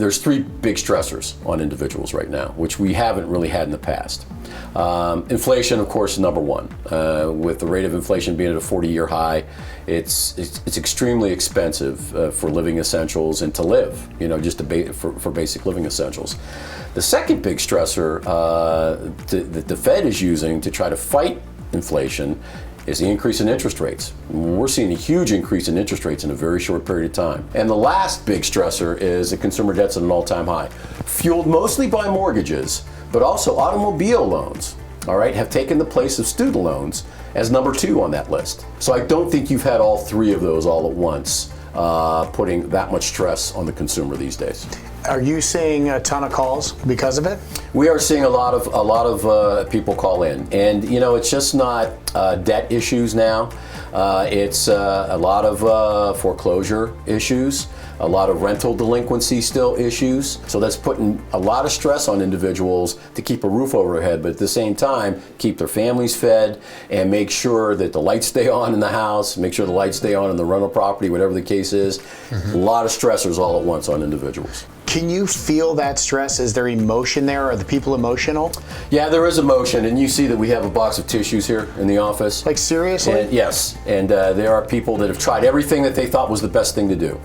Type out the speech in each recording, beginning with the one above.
there's three big stressors on individuals right now, which we haven't really had in the past. Inflation, of course, is number one. With the rate of inflation being at a 40-year high, it's extremely expensive for living essentials and to live, just for basic living essentials. The second big stressor that the Fed is using to try to fight inflation is the increase in interest rates. We're seeing a huge increase in interest rates in a very short period of time. And the last big stressor is that consumer debt's at an all-time high, fueled mostly by mortgages, but also automobile loans, all right, have taken the place of student loans as number two on that list. So I don't think you've had all three of those all at once, putting that much stress on the consumer these days. Are you seeing a ton of calls because of it? We are seeing a lot of people call in, and it's just not debt issues now. It's a lot of foreclosure issues, a lot of rental delinquency still issues. So that's putting a lot of stress on individuals to keep a roof over their head, but at the same time keep their families fed and make sure that the lights stay on in the house, make sure the lights stay on in the rental property, whatever the case is. Mm-hmm. A lot of stressors all at once on individuals. Can you feel that stress? Is there emotion there? Are the people emotional? Yeah, there is emotion, and you see that we have a box of tissues here in the office. Like, seriously? And, yes, and there are people that have tried everything that they thought was the best thing to do.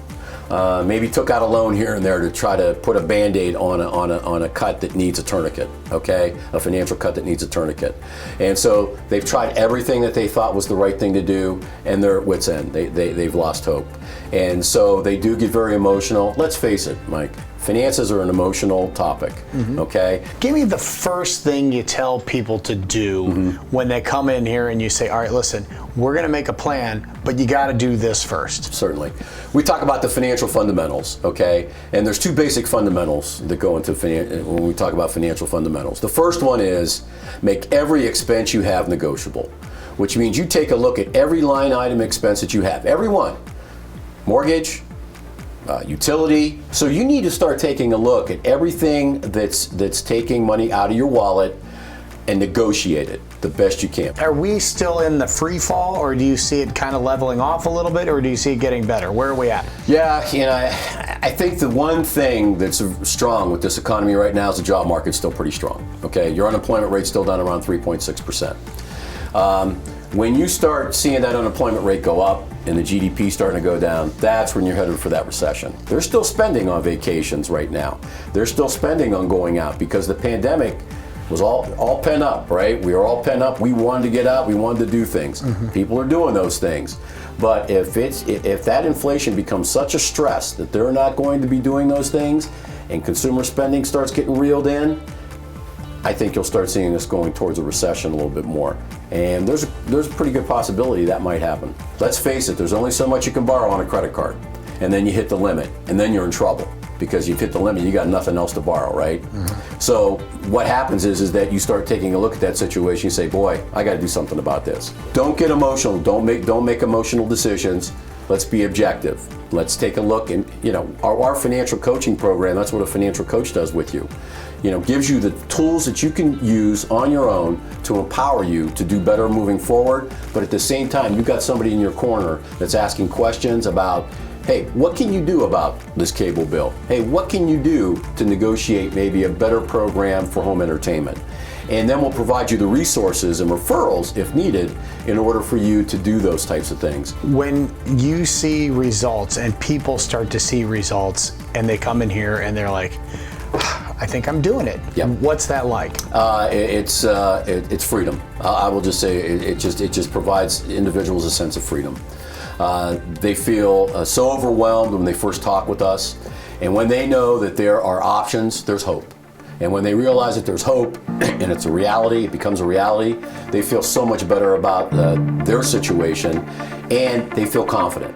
Maybe took out a loan here and there to try to put a Band-Aid on a cut that needs a tourniquet, okay? A financial cut that needs a tourniquet. And so they've tried everything that they thought was the right thing to do, and they're at wit's end. They've lost hope. And so they do get very emotional. Let's face it, Mike, finances are an emotional topic, okay? Give me the first thing you tell people to do when they come in here and you say, all right, listen, we're gonna make a plan, but you gotta do this first. Certainly. We talk about the financial fundamentals, okay? And there's two basic fundamentals that go into when we talk about financial fundamentals. The first one is make every expense you have negotiable, which means you take a look at every line item expense that you have, every one. Mortgage, utility. So you need to start taking a look at everything that's taking money out of your wallet and negotiate it the best you can. Are we still in the free fall, or do you see it kind of leveling off a little bit, or do you see it getting better? Where are we at? Yeah, I think the one thing that's strong with this economy right now is the job market's still pretty strong. Okay, your unemployment rate's still down around 3.6%. When you start seeing that unemployment rate go up and the GDP starting to go down, that's when you're headed for that recession. They're still spending on vacations right now. They're still spending on going out because the pandemic was all pent up, right? We were all pent up. We wanted to get out. We wanted to do things. People are doing those things. But if that inflation becomes such a stress that they're not going to be doing those things and consumer spending starts getting reeled in, I think you'll start seeing us going towards a recession a little bit more. And there's a pretty good possibility that might happen. Let's face it, there's only so much you can borrow on a credit card. And then you hit the limit, and then you're in trouble because you've hit the limit, you got nothing else to borrow, right? So what happens is that you start taking a look at that situation, you say, boy, I gotta do something about this. Don't get emotional, don't make emotional decisions. Let's be objective. Let's take a look, and our financial coaching program, that's what a financial coach does with you. Gives you the tools that you can use on your own to empower you to do better moving forward. But at the same time, you've got somebody in your corner that's asking questions about, hey, what can you do about this cable bill? Hey, what can you do to negotiate maybe a better program for home entertainment? And then we'll provide you the resources and referrals, if needed, in order for you to do those types of things. When you see results and people start to see results and they come in here and they're like, I think I'm doing it. Yep. What's that like? It's freedom. I will just say it just provides individuals a sense of freedom. They feel so overwhelmed when they first talk with us, and when they know that there are options, there's hope. And when they realize that there's hope and it's a reality, it becomes a reality, they feel so much better about their situation, and they feel confident.